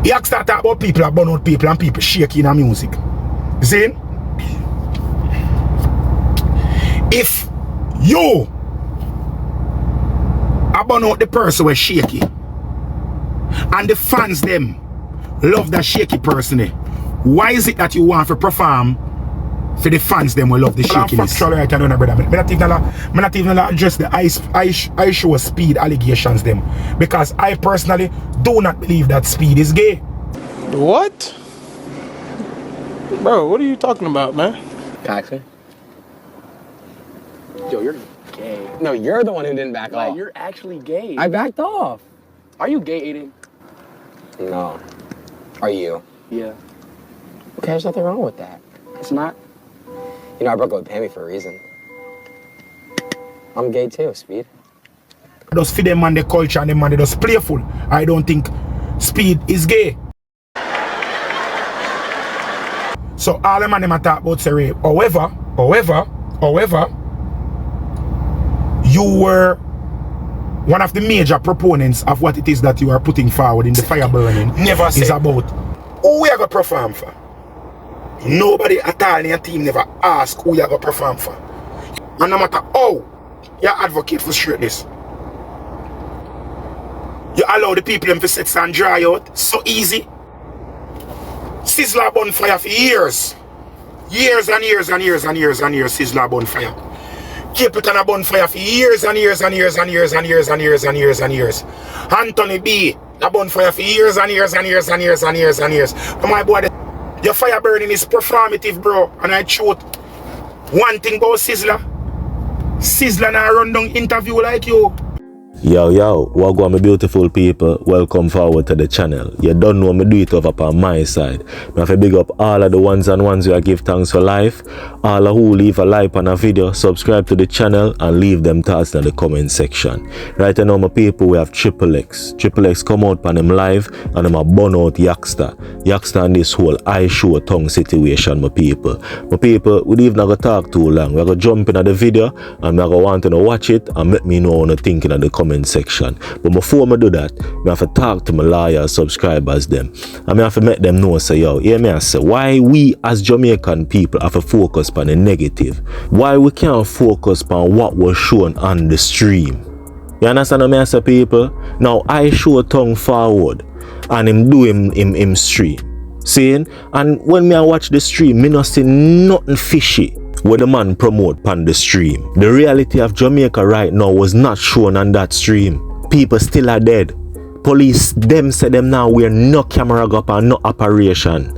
Yaksta talk about people that burn out people and people shaking in music. See? If you burn out the person who is shaky and the fans them love that shaky person, why is it that you want to perform for the fans them who love the shakiness? I'm right, I don't know, brother. I'm not even address the IShowSpeed allegations them, because I personally do not believe that Speed is gay. What? Bro, what are you talking about, man? Taxi? Yo, you're gay. No, you're the one who didn't back off. You're actually gay. I backed off. Are you gay, Aiden? No. Are you? Yeah. Okay, there's nothing wrong with that. It's not? You know, I broke up with Pammy for a reason. I'm gay too, Speed. Just feed them man the culture and them man they just playful. I don't think Speed is gay. So all the man them talk about say rape. However, you were one of the major proponents of what it is that you are putting forward in the fire burning. Never is about who we are going to perform for. Nobody at all in your team never ask who you are going to perform for. And no matter how you advocate for straightness, you allow the people them to sit and dry out so easy. Sizzler bonfire for years. Years and years and years and years and years Sizzler bonfire. Keep it on a bonfire for years and years and years and years and years and years and years and years. Anthony B, a bonfire for years and years and years and years and years and years. But my boy, your fire burning is performative, bro. And I shoot one thing about Sizzler. Sizzler now run down interview like you. Yo, wagwan my beautiful people, welcome forward to the channel. You don't know me do it over on my side. I have to big up all of the ones and ones who I give thanks for life. All of who leave a like on a video, subscribe to the channel and leave them thoughts in the comment section. Right now my people, we have Tripple X. Tripple X come out on them live and them a burn out Yaksta. Yaksta and this whole I show tongue situation, my people. My people, we even not gonna talk too long. We're gonna jump into the video and we're gonna want to watch it and let me know what you think in the comment section. But before I do that, I have to talk to my loyal subscribers them. And I have to make them know, say, yo, hear me I say, why we as Jamaican people have to focus on the negative? Why we can't focus on what was shown on the stream? You understand what I say, people? Now, I show tongue forward and him do him stream. Seeing? And when I watch the stream, I not see nothing fishy where the man promote on the stream. The reality of Jamaica right now was not shown on that stream. People still are dead. Police them say them now we're no camera up and no operation.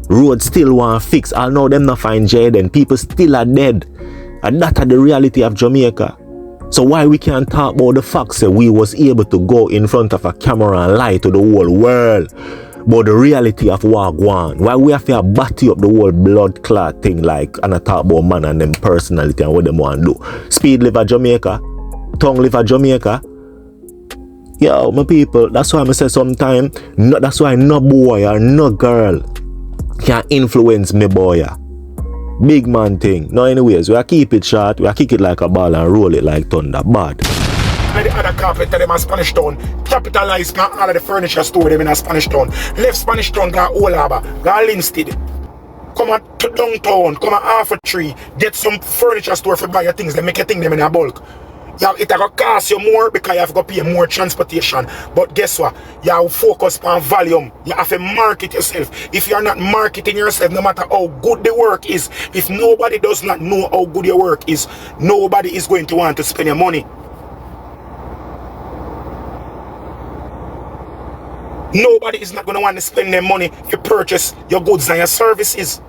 Road still want fix. I know them not find Jaden. People still are dead. And that are the reality of Jamaica. So why we can't talk about the fact that we was able to go in front of a camera and lie to the whole world? But the reality of Wagwan, why we have to batty up the whole blood clot thing like and I talk about man and them personality and what them want to do. Speed live at Jamaica, tongue live at Jamaica. Yo, my people, that's why I say sometimes, no, that's why no boy or no girl can influence me boy. Big man thing. No, anyways, we keep it short, we kick it like a ball and roll it like thunder. Bad. The other carpenter them in Spanish Town capitalize on all of the furniture store them in Spanish Town. Left Spanish Town, go Old Harbour, go Linstead. Come on to downtown, come on half a tree, get some furniture store for buy your things, they make your thing them in a bulk. It will cost you more because you have to pay more transportation. But guess what? You have to focus on volume. You have to market yourself. If you are not marketing yourself, no matter how good the work is, if nobody does not know how good your work is, nobody is going to want to spend your money. Nobody is not going to want to spend their money to purchase your goods and your services.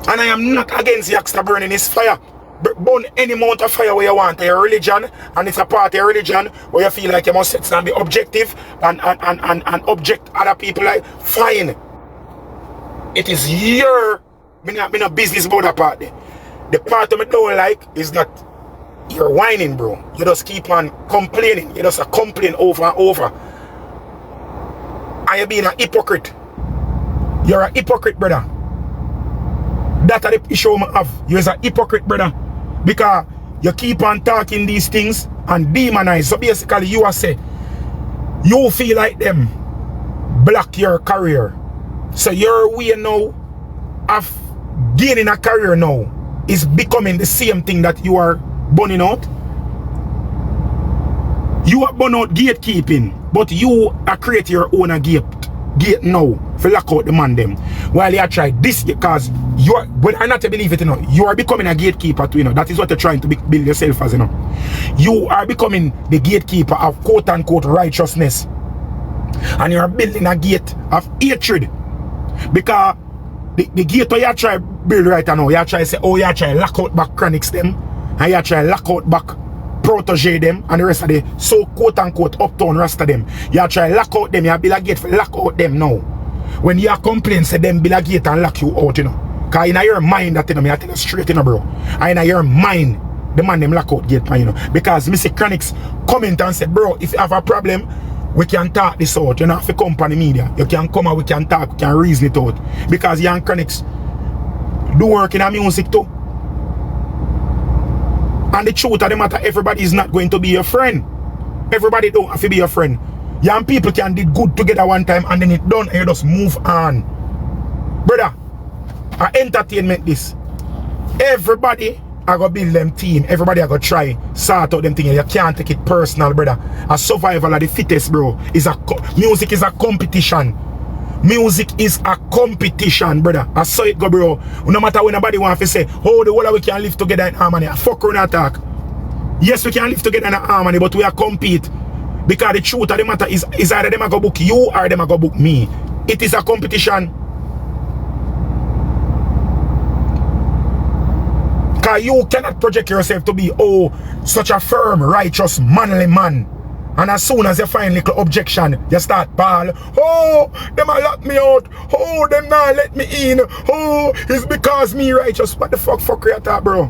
And I am not against Yaksta burning his fire. Burn any amount of fire where you want. Your religion, and it's a part of your religion where you feel like you must sit and be objective and object other people like, fine. It is your me business about that part there. The part of me don't like is that you're whining, bro. You just keep on complaining. You just complain over and over. And you're being a hypocrite. You're a hypocrite, brother. That's the issue I have. You're a hypocrite, brother. Because you keep on talking these things and demonize. So basically you are say, you feel like them block your career. So your way now of gaining a career now is becoming the same thing that you are burning out. You are burn out gatekeeping, but you are create your own gate now for lock out the man them. While you try this because you are, but I not to believe it, you know, you are becoming a gatekeeper too, you know. That is what you're trying to build yourself as, you know. You are becoming the gatekeeper of quote unquote righteousness. And you are building a gate of hatred. Because the gate that you try build right now, you try say, oh, you try lock out back chronics them, and you try lock out back protege them, and the rest of the so quote unquote uptown Rasta them. You try lock out them, you build a gate for lock out them now. When you complain, say them build a gate and lock you out, you know. Because in your mind, that, you know, me I tell you straight, you know, bro. And in your mind, the man them lock out gate, you know. Because Mr. Chronics comment and say, bro, if you have a problem, we can talk this out. You know, if you come on the media, you can come and we can talk, we can reason it out. Because young Chronics do work in a music too. And the truth of the matter, everybody is not going to be your friend. Everybody don't have to be your friend. Young people can did good together one time and then it done and you just move on. Brother, I entertainment this. Everybody I go build them team. Everybody I go try sort out them things. You can't take it personal, brother. A survival of the fittest, bro. Music is a competition. Music is a competition, brother. I saw it go, bro. No matter when nobody want to say, oh, the whole we can live together in harmony. I fuck around attack. Yes, we can live together in harmony, but we are compete. Because the truth of the matter is either them I go book you or them I go book me. It is a competition. Because you cannot project yourself to be, oh, such a firm, righteous, manly man. And as soon as you find little objection, you start ball. Oh, them a lock me out. Oh, them not let me in. Oh, it's because me righteous. What the fuck you talk, bro?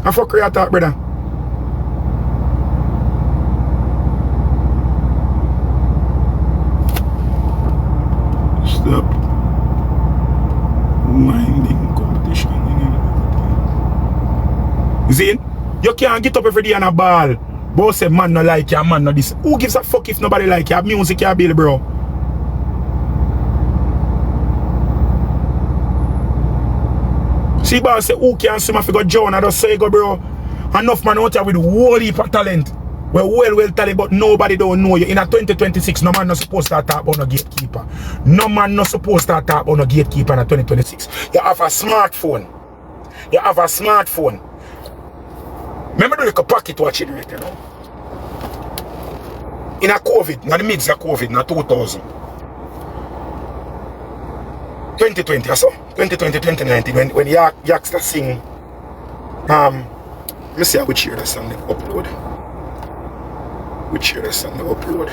And fuck you talk, brother? Stop minding competition. You see? You can't get up every day on a ball. Boss say man no like you, man no this. Who gives a fuck if nobody like you? Music you build, bro. See, boss say who can swim if you go John? I just say go, bro. Enough man out here with whole heap of talent. Well talent, but nobody don't know you. In a 2026, no man no supposed to talk about no gatekeeper. No man no supposed to talk about no gatekeeper in a 2026. You have a smartphone. You have a smartphone. Remember the little pocket watching right now? In a COVID, in the midst of COVID, in 2000. 2020 or so. 2020, 2019, when Yaksta sing, let me see which year the song they upload. Which year the song they upload.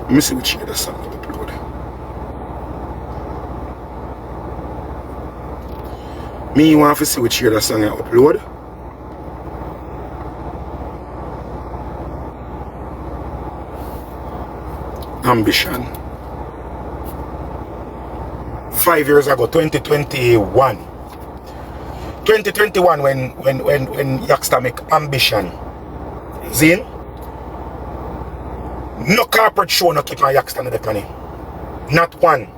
Let me see which year the song they upload. Me want to see which year the song I upload. Ambition. 5 years ago, 2021. 2021 when Yaksta make Ambition. Zin? No corporate show no keep my Yaksta in the money. Not one.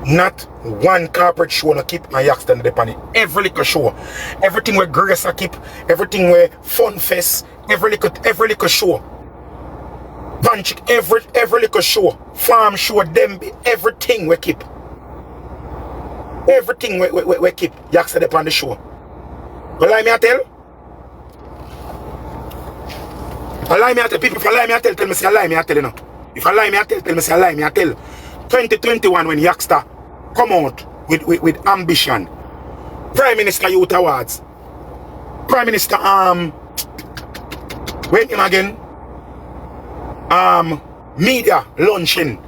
Not one corporate show no keep my Yaksta in the money. Every little show. Everything where Grace I keep, everything where Fun Fest, every little show. Punch, every little show. Farm show, them be everything we keep. Everything we keep. Yaksta upon the show. But lie me I tell? I lie me I tell people, if I lie me I tell me say I lie me I tell you know. If I lie me I tell me say I lie me I tell. 2021 when Yaksta come out with Ambition. Prime Minister Youth Awards. Prime Minister wait him again. Media launching.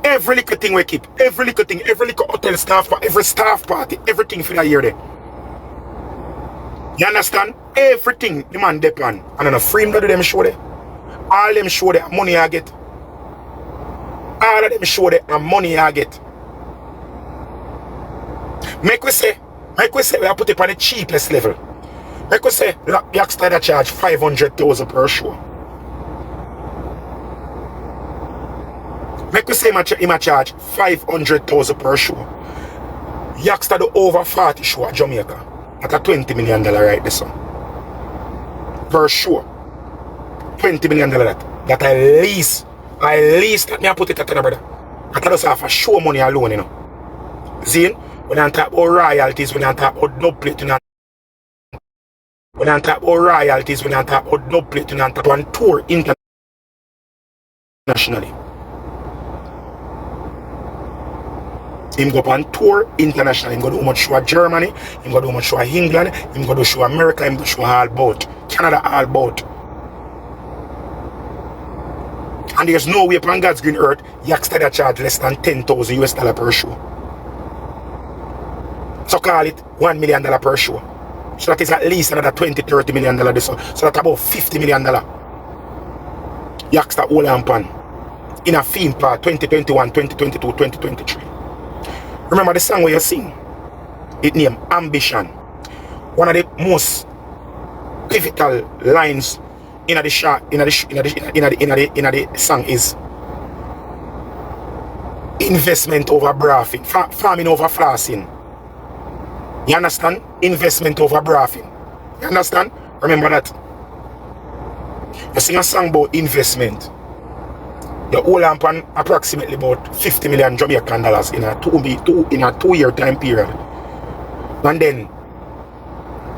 Every little thing we keep. Every little thing. Every little hotel staff, every staff party. Everything for the year there. You understand? Everything the man depend. And on a frame that them show there. All them show there money I get. All of them show there and money I get. Make we say we are put it on the cheapest level. Make we say Yaksta that charge 500,000 per show. Make we say him charge 500,000 per show. Yaksta do over 40 show at Jamaica. At a $20 million right there, son. Per show. $20 million that at least that me I put it at the brother. I thought that's for show money alone, you know. See? When I talk about royalties, when I talk about dub plate, when I talk about royalties, when I talk about dub plate, when I talk on tour internationally. Him go on tour internationally. Him go do much show at Germany, him go do much show at England, him go do show America, him go show all about Canada, all about. And there's no way upon God's green earth Yaksta that charge less than $10,000 per show. So call it $1 million per show. So that is at least another $20-30 million this one. So that's about $50 million. Yaksta all and pan. In a theme part 2021, 2022, 2023. Remember the song where you sing? It named Ambition. One of the most pivotal lines in the song is investment over braffing, farming over flossing. You understand? Investment over braffing. You understand? Remember that. You sing a song about investment. You hold on approximately about $50 million Jamaican dollars in a 2-year time period. And then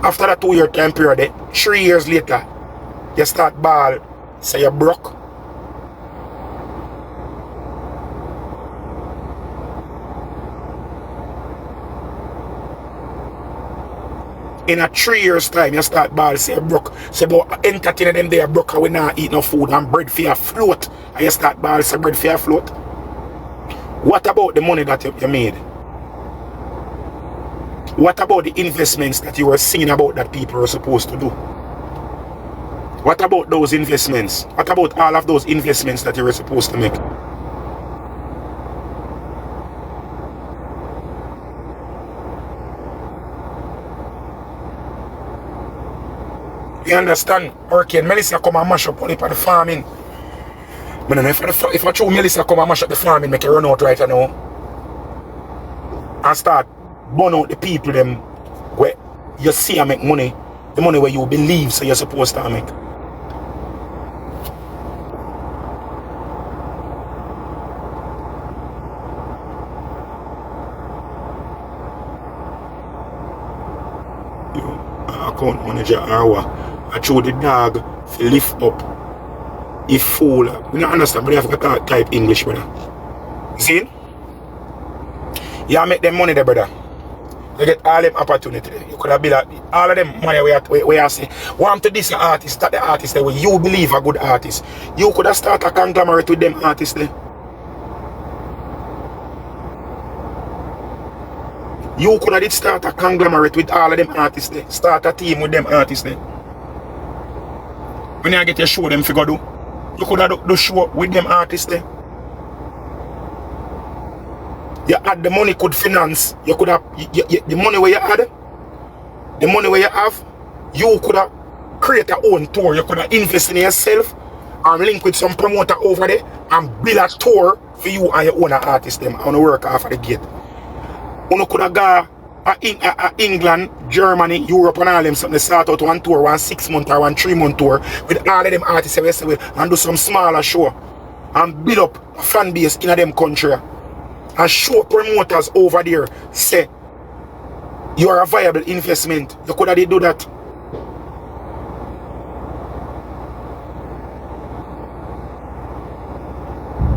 after that 2-year time period, 3 years later, you start ball, say you're broke. In a 3 years time, you start ball, say you're broke. Say about entertaining them they are broke and we not eat no food and bread for your float. And you start ball, say bread for your float. What about the money that you made? What about the investments that you were singing about that people were supposed to do? What about those investments? What about all of those investments that you were supposed to make? You understand? Hurricane Melissa come and mash up on the farming. But if I choose Melissa come and mash up the farming, make it run out right now. And start burn out the people them where you see and make money. The money where you believe so you're supposed to make. Account manager hour. I throw the dog to lift up. He fool. We don't understand, but you have to type English, brother. See? You make them money there, brother. You get all them opportunity. You could have built all of them money where you say, want to this artist, that the artist there where you believe a good artist. You could have started a conglomerate with them artists there. You could have start a conglomerate with all of them artists there. Start a team with them artists there. When you get your show them figure do, you could have do show with them artists there. You had the money could finance. You could have the money where you had, the money where you have, you could have create your own tour. You could have invest in yourself and link with some promoter over there and build a tour for you and your own artist them and work off of the gate. You could have gone England, Germany, Europe and all them something start out one tour, 1 6-month or 1 3-month tour with all of them artists and do some smaller show and build up a fan base in them country and show promoters over there say you are a viable investment. You could have do that.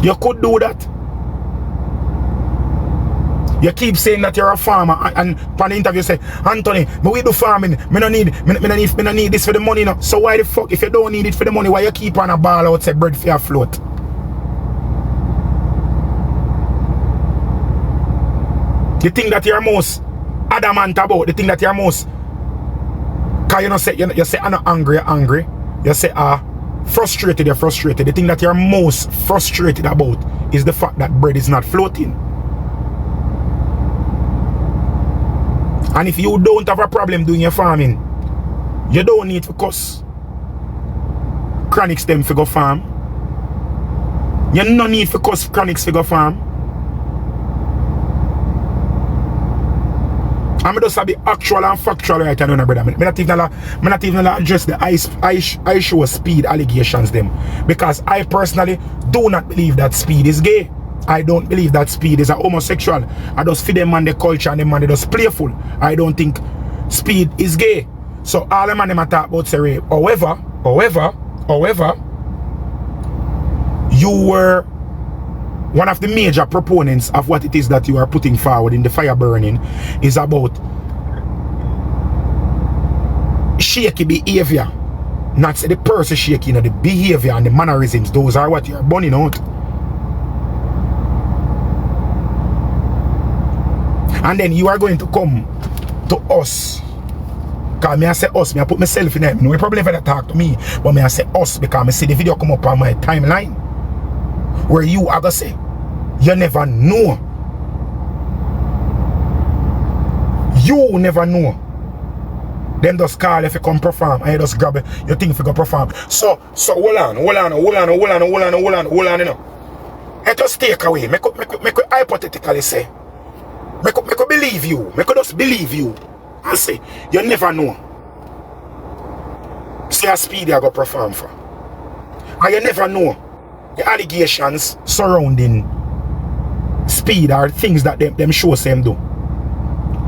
You could do that. You keep saying that you're a farmer and on the interview say, Anthony, but we do farming. Me no need this for the money now. So why the fuck if you don't need it for the money, why you keep on a ball out say bread for your float? The thing that you're most adamant about, the thing that you're most, cause you say I'm not angry, you're angry. You say frustrated, you're frustrated. The thing that you're most frustrated about is the fact that bread is not floating. And if you don't have a problem doing your farming, you don't need to cuss chronics them for go farm. You no need for cuss chronics for go farm. I'm just a be actual and factual right now, brother. I'm not even address the IShowSpeed allegations them. Because I personally do not believe that Speed is gay. I don't believe that Speed is a homosexual. I just feed them man the culture and them man they just playful. I don't think Speed is gay. So all the man them talk about say rape. However, you were one of the major proponents of what it is that you are putting forward in the fire burning is about shaky behavior. Not say the person shaky, the behavior and the mannerisms. Those are what you are burning out. And then you are going to come to us. Because me I say us, me I put myself in it. No problem if you talk to me. But me I say us because I see the video come up on my timeline. Where you are going to say, you never know. You never know. Them just call if you come perform and you just grab it, you think if you go perform. So hold on, you know. And just take away. Make hypothetically say. Make believe you. Make just believe you. And say, you never know. Say a Speed you go perform for. And you never know the allegations surrounding Speed are things that them show them do.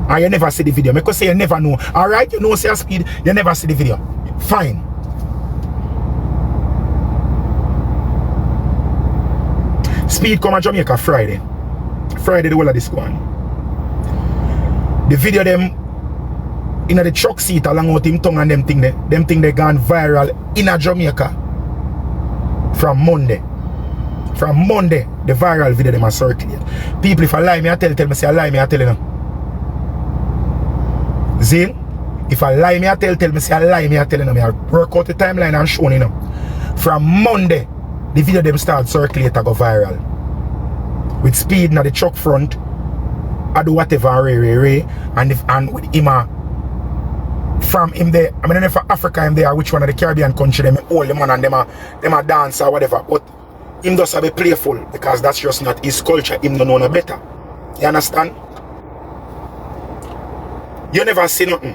And you never see the video. Make say you never know. Alright, you know say a Speed, you never see the video. Fine. Speed come to Jamaica Friday. Friday the whole of this one. The video them in the truck seat along with him tongue and them thing they gone viral in a Jamaica from Monday. From Monday, the viral video them are circulate. People, if I lie me, I tell me say I lie me, I tell you. Zin, if I lie me, I tell me say I lie me, I tell you. I work out the timeline and show you. From Monday, the video them start circulate and go viral. With Speed in the truck front, I do whatever and with him from him there. I mean, I don't know if Africa him there or which one of the Caribbean country them all the man and them a dance or whatever. But him does have a playful because that's just not his culture. Him don't know no better. You understand? You never see nothing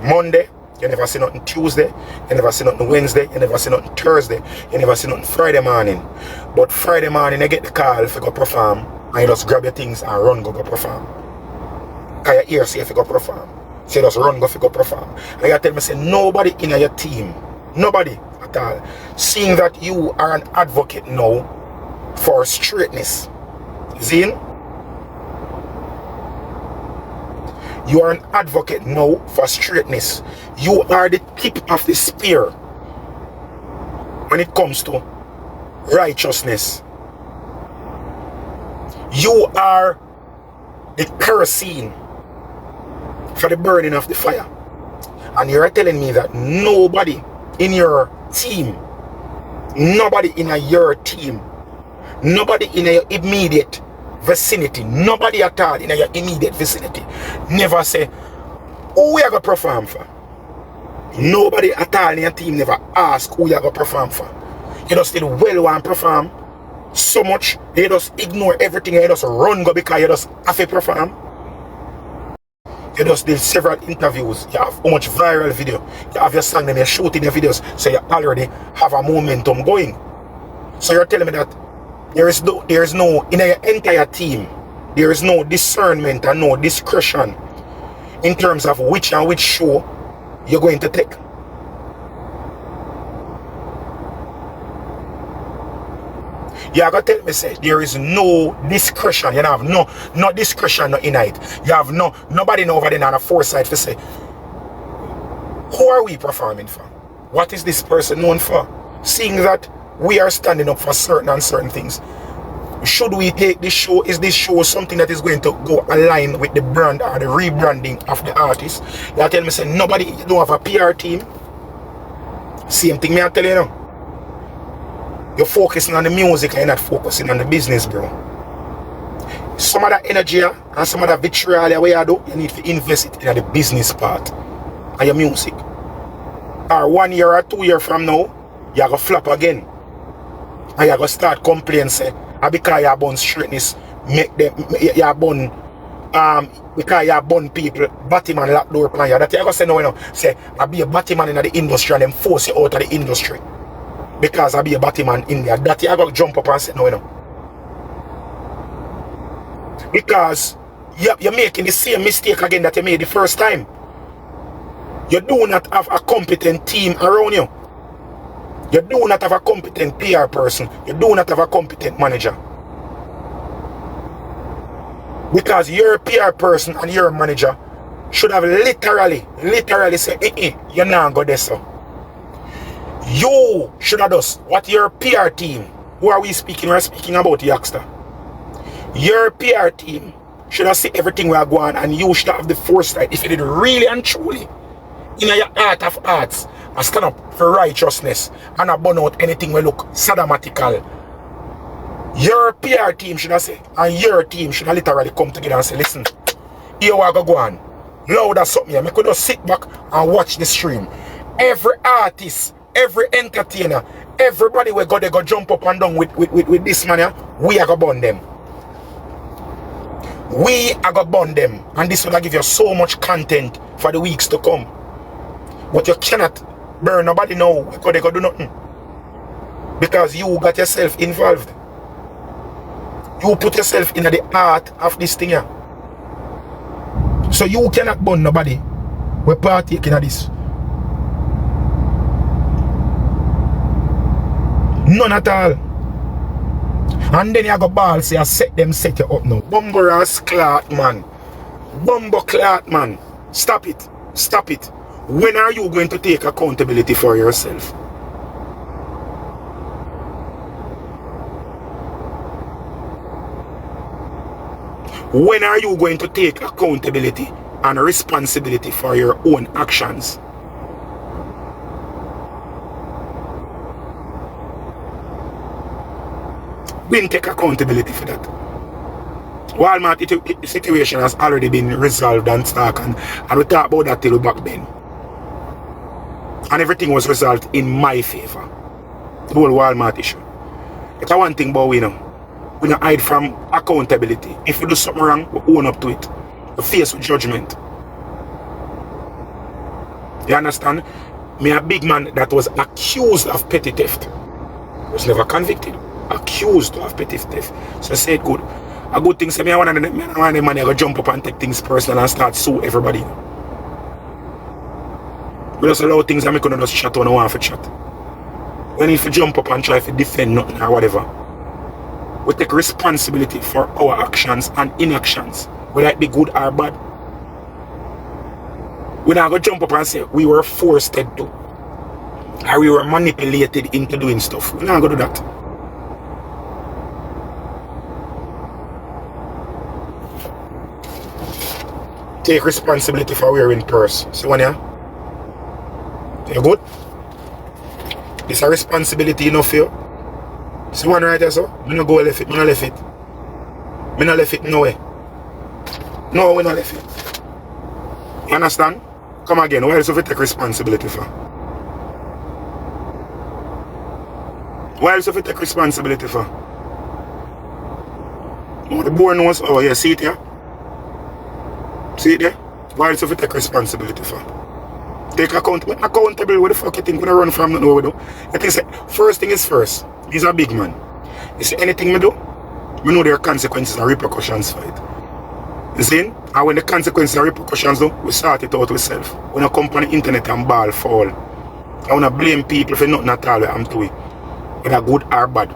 Monday, you never see nothing Tuesday, you never see nothing Wednesday, you never see nothing Thursday, you never see nothing Friday morning. But Friday morning you get the call if you go perform and you just grab your things and run go perform. Because your ear say if you go perform. So you just run go perform. And you tell me say nobody in your team, nobody at all, seeing that you are an advocate now for straightness. Zin? You are an advocate now for straightness. You are the tip of the spear when it comes to righteousness. You are the kerosene for the burning of the fire. And you are telling me that nobody in your team, nobody in your team, nobody in your immediate vicinity, nobody at all in your immediate vicinity never say, who we are going to perform for? Nobody at all in your team never ask who you are going to perform for. You just still well want to perform so much, you just ignore everything and you just run go because you just have to perform. You just did several interviews, you have how much viral video, you have your song and you're shooting your videos, so you already have a momentum going. So you're telling me that there is no in your entire team, there is no discernment and no discretion in terms of which and which show you're going to take. You are going to tell me say there is no discretion. You have no discretion in it. You have nobody over there on a foresight to say, who are we performing for? What is this person known for? Seeing that we are standing up for certain things. Should we take this show? Is this show something that is going to go align with the brand or the rebranding of the artist? You tell me say nobody, you don't have a PR team. Same thing me I tell you now. You're focusing on the music and you're not focusing on the business, bro. some of that energy and some of that vitriol where you do, you need to invest it in the business part and your music. Or 1 year or 2 years from now, you go flop again. And you go start complaining, say, because you burn straightness, make them, you burn, because you burn people, Batman lock door plan you. That you go say no, say, I be a Batman in the industry and them force you out of the industry. Because I be a Batman in there. That you go jump up and say no, Because you're making the same mistake again that you made the first time. You do not have a competent team around you. You do not have a competent PR person. You do not have a competent manager. Because your PR person and your manager should have literally said, you're not going to do so. You should have done what your PR team, who are we speaking? We're speaking about Yaksta. Your PR team should have seen everything we are going, and you should have the foresight, if you did really and truly, in your heart of hearts, and stand up for righteousness and not burn out anything we look sadomatical. Your PR team should have said, and your team should have literally come together and say, listen, here we go on. Loud as something here. I could just sit back and watch the stream. Every artist, every entertainer, everybody we go, they go jump up and down with this man here, we are going to burn them. We are going to burn them. And this will give you so much content for the weeks to come. But you cannot burn nobody now because they go do nothing. Because you got yourself involved. You put yourself in the heart of this thing here. So you cannot burn nobody. We're partaking of this. None at all. And then you go ball say I set you up now. Bumbo Rass clout man. Bumbo clout man. Stop it. Stop it. When are you going to take accountability for yourself? When are you going to take accountability and responsibility for your own actions? We didn't take accountability for that. Walmart situation has already been resolved and stuck, and we talked about that till back then. And everything was resolved in my favor. The whole Walmart issue. It's one thing about we know. We don't hide from accountability. If we do something wrong, we own up to it. We face with judgment. You understand? Me a big man that was accused of petty theft. Was never convicted. Accused of petty theft. So I said good. A good thing say me I want the money I go jump up and take things personal and start sue everybody. We just allow things that me couldn't just chat when I want to chat. When if you jump up and try to defend nothing or whatever. We take responsibility for our actions and inactions, whether it be good or bad. We're not going to jump up and say we were forced to do, or we were manipulated into doing stuff. We're not going to do that. Take responsibility for wearing purse. So when you good? It's a responsibility enough for you. See one right there, so? I don't go left it, I don't left it. I don't left it no way. No, we don't left it. You understand? Come again, what else do we take responsibility for? What else do we take responsibility for? Oh, the board knows, oh yeah, see it here? See it there? What else do we take responsibility for? Take accountable, what the fuck you think when I run from nothing we do? I think say, first thing is first. He's a big man. You see anything we do, we know there are consequences and repercussions for it. You see? And when the consequences and repercussions do, we sort it out ourselves. We don't come on the internet and ball fall. I want to blame people for nothing at all I'm doing. Whether good or bad.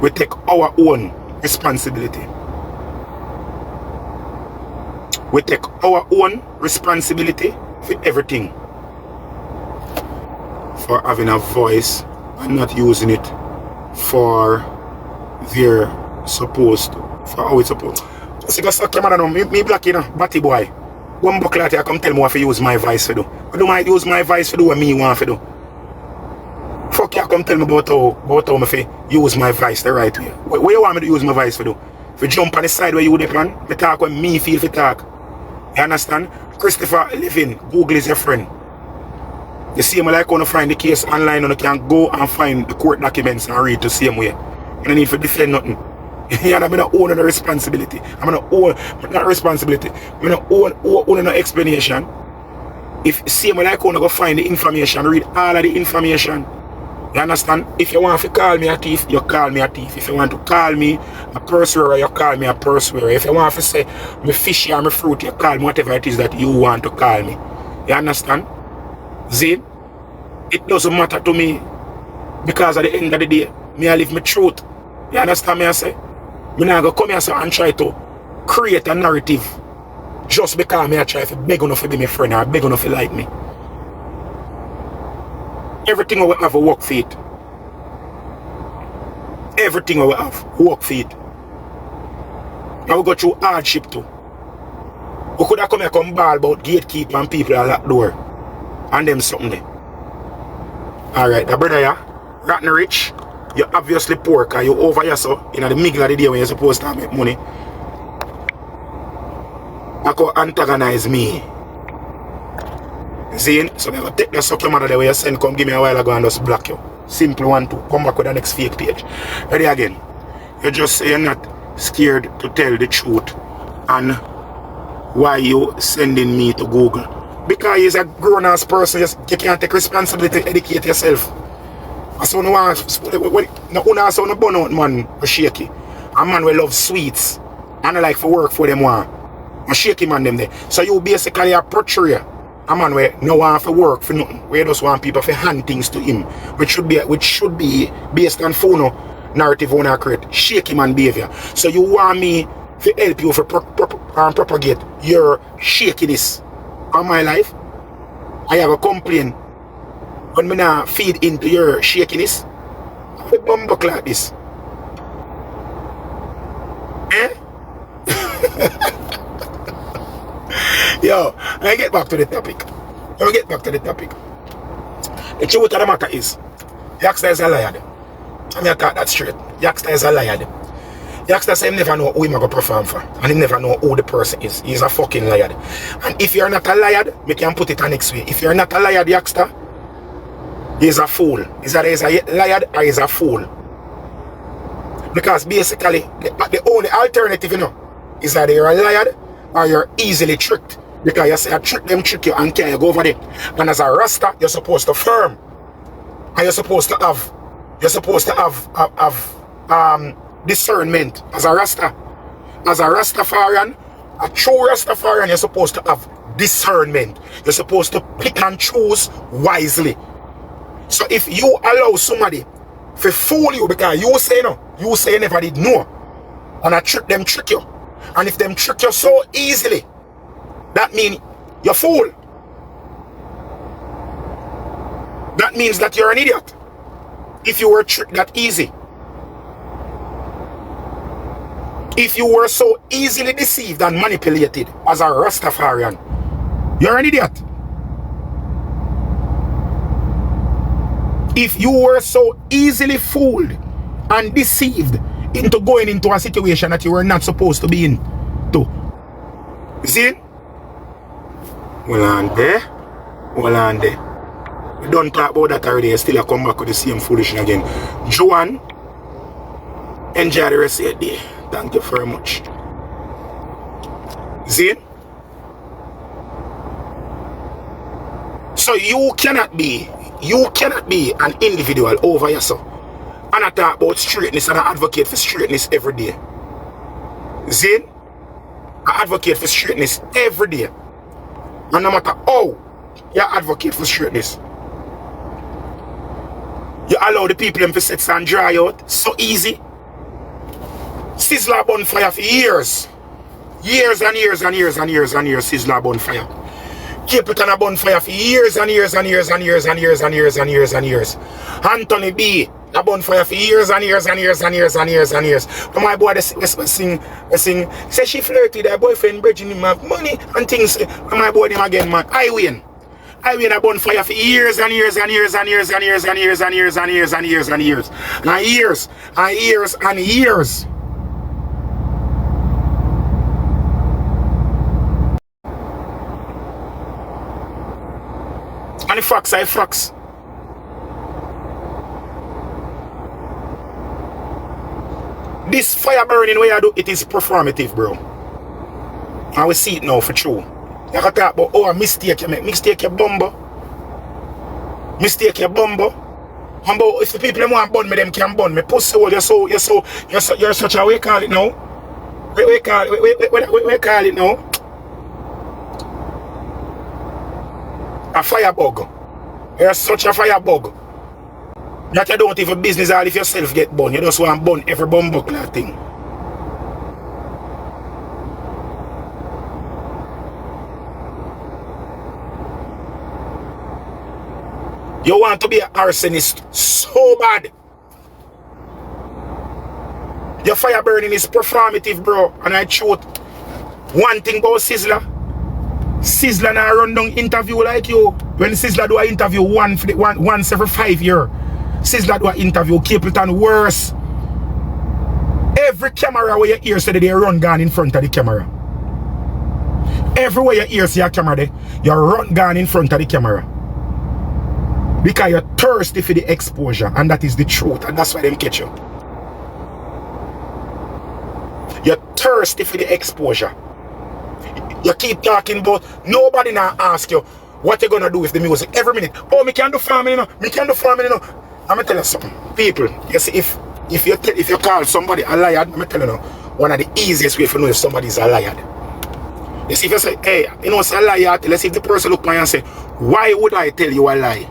We take our own responsibility. We take our own responsibility for everything. For having a voice and not using it for their supposed, for how it's supposed. So you go suck your mother now, me black you know, batty boy. One buckle out here come tell me what to use my voice for do. I don't mind use my voice for do what me want for do. Fuck you come tell me about how me fi use my voice the right way. What you want me to use my voice for do? If you jump on the side where you would plan, me talk when me feel for talk. You understand? Christopher Living, Google is your friend. You see, I like when you find the case online and you can go and find the court documents and read the same way. You don't need to defend nothing. And I'm not owning the responsibility. I'm not own, not responsibility. I'm not owning no explanation. If see, I like when you go find the information, read all of the information. You understand? If you want to call me a thief, you call me a thief. If you want to call me a pursuer, you call me a pursuer. If you want to say me fishy or me fruit, you call me whatever it is that you want to call me. You understand? Zin, it doesn't matter to me because at the end of the day, me I live my truth. You understand me I say? Me not go come here and try to create a narrative just because me I try to beg enough to be my friend or beg enough to like me. Everything we have a work for it. Everything we have work for it. And we go through hardship too. We could have come here come ball about gatekeeper and people at that door. And them something there. Alright, the brother yeah, rotten rich, you're obviously poor because you're over here so in the middle of the day when you're supposed to make money. I could antagonize me. Zane, so they will take the suck your mother the way you send, come give me a while ago and just block you. Simple one, two. Come back with the next fake page. Ready again. You just say you're not scared to tell the truth and why you sending me to Google. Because he's a grown-ass person, you can't take responsibility to educate yourself. So no one so no burn out man shaky. A man will love sweets and I like for work for them one. A shaky man them there. So you basically a portrayer. A man where no one for work for nothing. We just want people to hand things to him. Which should be based on phone narrative on create. Shaky man behavior. So you want me to help you to propagate your shakiness on my life. I have a complaint when me not feed into your shakiness. The bumble like this. Eh? Yo, I get back to the topic. The truth of the matter is, Yaksta is a liar. I'm going to talk that straight. Yaksta is a liar. Yaksta says he never know who he going to perform for. And he never know who the person is. He's a fucking liar. And if you're not a liar, we can put it the next way. If you're not a liar, Yaksta, he's a fool. He's a liar or he's a fool. Because basically, the only alternative, you know, is that you're a liar or you're easily tricked. Because you say, I trick you and can't go over there. And as a Rasta, you're supposed to firm. And you're supposed to have discernment. As a Rasta. As a Rastafarian, a true Rastafarian, you're supposed to have discernment. You're supposed to pick and choose wisely. So if you allow somebody to fool you because you say no, you say you never did know, and I trick you. And if them trick you so easily, that means you're a fool. That means that you're an idiot. If you were tricked that easy. If you were so easily deceived and manipulated as a Rastafarian, you're an idiot. If you were so easily fooled and deceived into going into a situation that you were not supposed to be in, to. See? Well on there. We don't talk about that already. Still I come back with the same foolishness again. Joanne, enjoy the rest of your day. Thank you very much. See? So you cannot be an individual over yourself. And I talk about straightness and I advocate for straightness every day. See? I advocate for straightness every day. And no matter how you advocate for straightness, you allow the people them to set and dry out so easy. Sizzler bonfire for years. Years and years and years and years and years Sizzler bonfire. Keep it on a bonfire for years and years and years and years and years and years and years and years. Anthony B, a bonfire for years and years and years and years and years and years. But my boy they sing, say she flirted with her boyfriend, bridging him have money and things. And my boy them again, man. I win a bonfire for years and years and years and years and years and years and years and years and years and years and years and years and years. And the facts are facts. This fire burning where you do, it is performative, bro. And we see it now for true. You can talk about, oh, a mistake you make. Mistake you bumble. Mistake you bumble. And about if the people want to burn me, them can burn me. Pussy hole, you're such a, we call it now. We call it now. A firebug. You're such a firebug. That you don't even business all if yourself get burned. You just want to burn every bumbuckler thing. You want to be an arsonist so bad. Your fire burning is performative, bro. And I shoot one thing about Sizzler. Sizzler now run down interview like you. When Sizzler do an interview once every 5 years. Sizzler do an interview, Capleton worse. Every camera where you hear say they run gone in front of the camera. Everywhere you hear see a camera there, you run gone in front of the camera. Because you're thirsty for the exposure, and that is the truth, and that's why them catch you. You're thirsty for the exposure. You keep talking about, nobody now ask you what you're gonna do with the music every minute. Oh, me can do farming, you know. Me can do farming, you know. I'm gonna tell you something, people. You see, if you call somebody a liar, I'm gonna tell you now, one of the easiest ways to know if somebody's a liar. You see, if you say, hey, you know, it's a liar, let's see if the person look at you and say, why would I tell you a lie?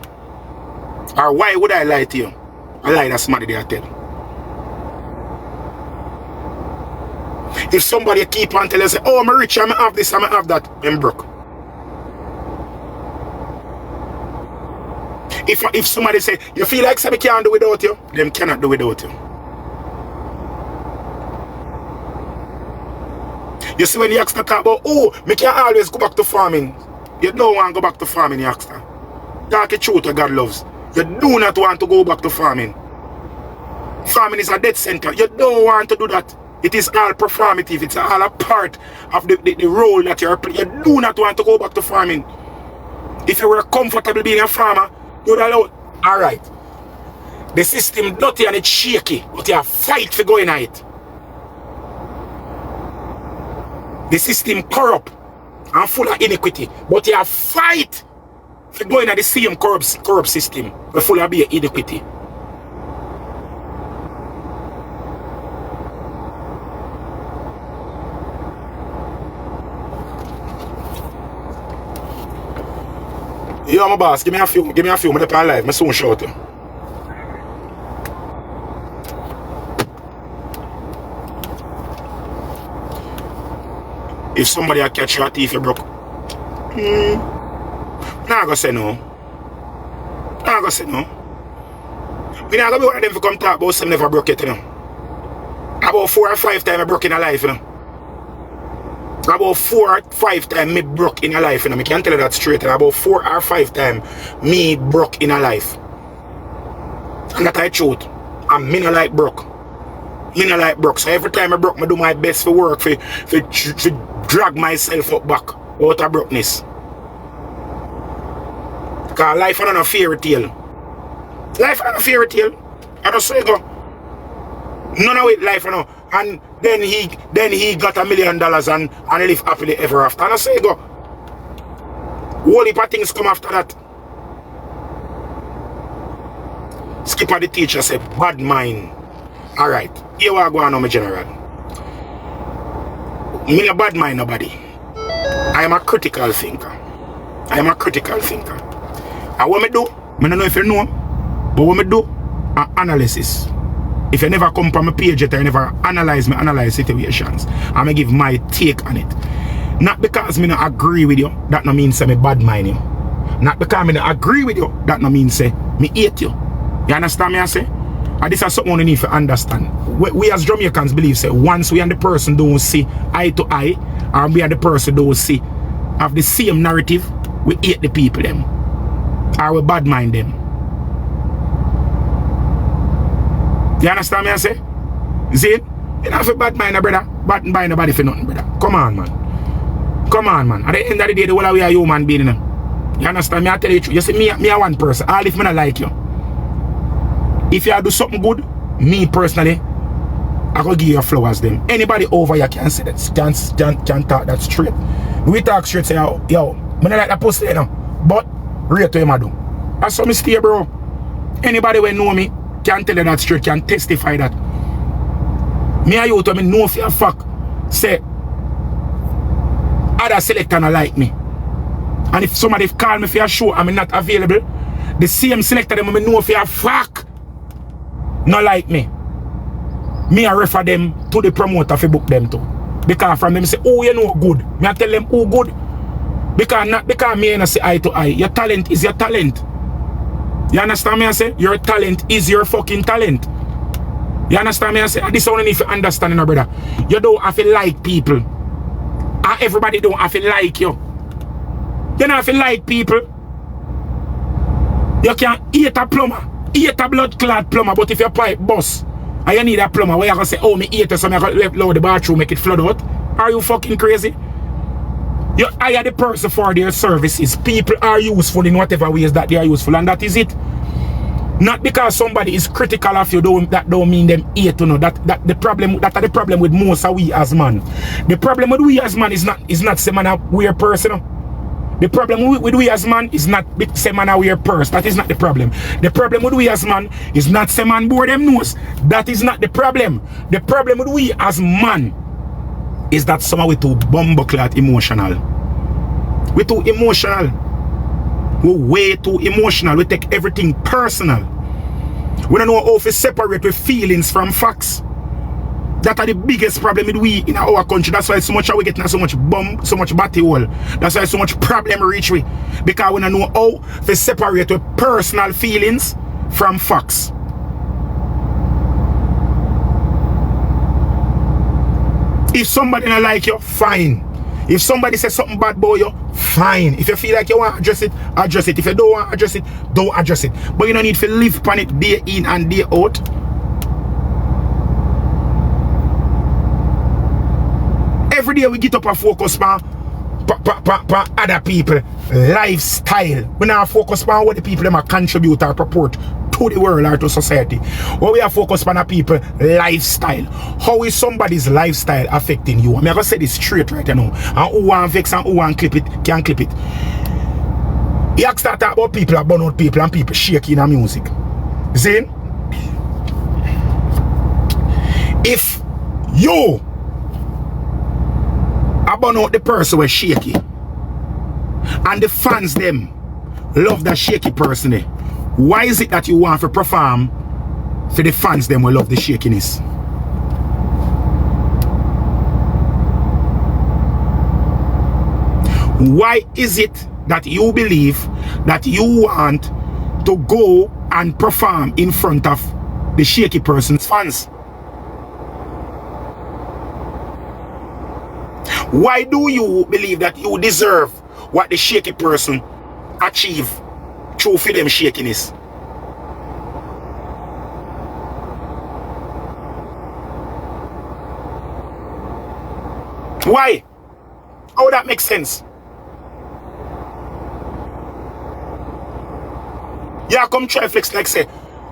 Or why would I lie to you? A lie that somebody there tell. If somebody keep on telling you, say, oh, I'm rich, I'm have this, I'm have that, I'm broke. If somebody say, you feel like somebody can't do without you, them cannot do without you. You see when Yaksta talk about, oh, me can't always go back to farming. You don't want to go back to farming, Yaksta. Talk the truth that God loves. You do not want to go back to farming. Farming is a death center. You don't want to do that. It is all performative. It's all a part of the role that you're playing. You do not want to go back to farming. If you were comfortable being a farmer, you'd allow. Alright. The system dirty and it's shaky, but you fight for going at it. The system corrupt and full of iniquity, but you fight for going at the same corrupt system, but full of be iniquity. Yo, my boss, give me a few, I'm on live, I'm soon shout you. If somebody a catch your teeth, you broke. Nah, go say no. Nah, go say no. Me nah go be one of them to come talk about some never broke it, you know. About 4 or 5 times I broke in a life, you know. About 4 or 5 times me broke in a life, you know. Me can't tell you that straight. About 4 or 5 times me broke in a life. And that I truth. And me not like broke. Me not like broke. So every time I broke, I do my best for work, for drag myself up back out of brokenness. Because life is not a fairy tale. Life is not a fairy tale. I just say go. None of it life, you know. And then he got $1 million and live happily ever after. And I say go. Whole heap of things come after that. Skipper the teacher said, bad mind. Alright. Here we go on, my general. Me a bad mind nobody. I am a critical thinker. I am a critical thinker. And what me do, I don't know if you know, but what me do, an analysis. If you never come from my page yet, I never analyze situations. I may give my take on it. Not because me not agree with you, that no mean say me bad mind you. Not because me not agree with you, that no mean say me hate you. You understand me I say? And this is something we need to understand. We as Jamaicans believe say once we and the person don't see eye to eye, or we and the person don't see have the same narrative, we hate the people them. Or we bad mind them. You understand me I say? See it? You don't have to bad mind a brother. Bad mind nobody for nothing, brother. Come on, man. Come on, man. At the end of the day, the whole of we are human being, you know. You understand me? I tell you the truth. You see, me a one person. All if me not like you. If you do something good, me personally, I go give you flowers them. Anybody over you can say that. Can talk that straight. We talk straight, say, yo, I don't like that post there now. But, rate to him I do. That's how me stay, bro. Anybody who know me can tell you that straight, can testify that. Me and you to me know for a fact. Say, other selector not like me. And if somebody call me for a show and I'm not available, the same selector them I know for a fact not like me. Me I refer them to the promoter for book them too. Because from them say, oh, you know good. Me I tell them, oh, good. Because me and I say eye to eye. Your talent is your talent. You understand me I say? Your talent is your fucking talent. You understand me I say? This one if you understand, brother. You don't have to like people. And everybody don't have to like you. You don't have to like people. You can eat a plumber. Eat a blood clot plumber. But if your pipe bust and you need a plumber, where you gonna say, oh, me eat it so I gotta left load the bathroom, make it flood out? Are you fucking crazy? You hire the person for their services. People are useful in whatever ways that they are useful, and that is it. Not because somebody is critical of you, that don't mean them hate to know. That the problem with most of we as man. The problem with we as man is not say man a weird person. The problem with we as man is not say man a weird person. That is not the problem. The problem with we as man is not say man bore them nose. That is not the problem. The problem with we as man is that somehow we too bumbleclad emotional. We too emotional. We way too emotional. We take everything personal. We don't know how to separate with feelings from facts. That are the biggest problem with we in our country. That's why so much we getting so much bomb, so much batty hole. That's why so much problem reach we. Because we don't know how to separate with personal feelings from facts. If somebody not like you, fine. If somebody says something bad about you, fine. If you feel like you want to address it, address it. If you don't want to address it, don't address it. But you don't need to live upon it day in and day out. Every day we get up and focus on other people lifestyle. We now focus on what the people them contribute or purport to the world or to society. What we are focused on people lifestyle. How is somebody's lifestyle affecting you? I'm gonna say this straight right now. And who want vex and who want clip it can clip it. Yaksta talk about people, burn out people, and people shaking in music. See? If you burn out the person who is shaky and the fans them love that shaky person, why is it that you want to perform for the fans them who love the shakiness? Why is it that you believe that you want to go and perform in front of the shaky person's fans? Why do you believe that you deserve what the shaky person achieve through for them shakiness? Why? How that makes sense? Yeah, come try flex like say,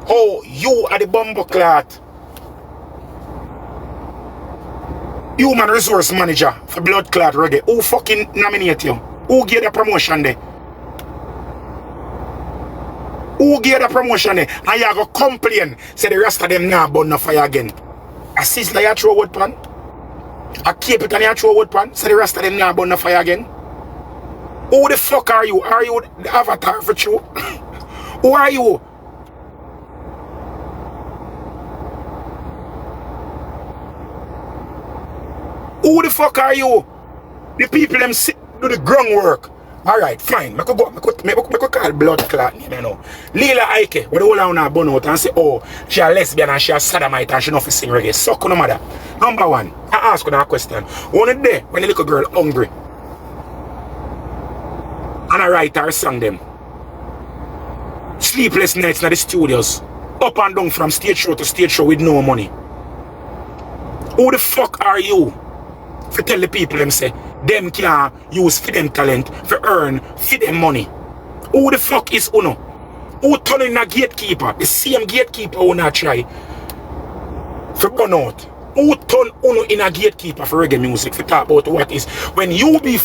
oh, you are the bumbleclad human resource manager for blood clot reggae. Who fucking nominate you? Who gave the promotion there? Who gave the promotion there? And you go complain, say the rest of them now burn the fire again. A sister you throw wood pan? A keep it and you throw wood pan? Say the rest of them now burn the fire again? Who the fuck are you? Are you the avatar for you? Who are you? Who the fuck are you? The people them do the groundwork. Alright, fine. I could call blood clot name, you know. Lila Ike, where the whole of her burn out and say, oh, she a lesbian and she a sodomite and she not sing reggae. Suck no matter. Number one, I ask you that question. One day, when the little girl hungry, and I write her song them. Sleepless nights in the studios. Up and down from stage show to stage show with no money. Who the fuck are you? For tell the people them say them can use for them talent for earn for them money. Who the fuck is Uno? Who turn in a gatekeeper? The same gatekeeper who not try for burn out. Who turn Uno in a gatekeeper for reggae music for talk about what is when you be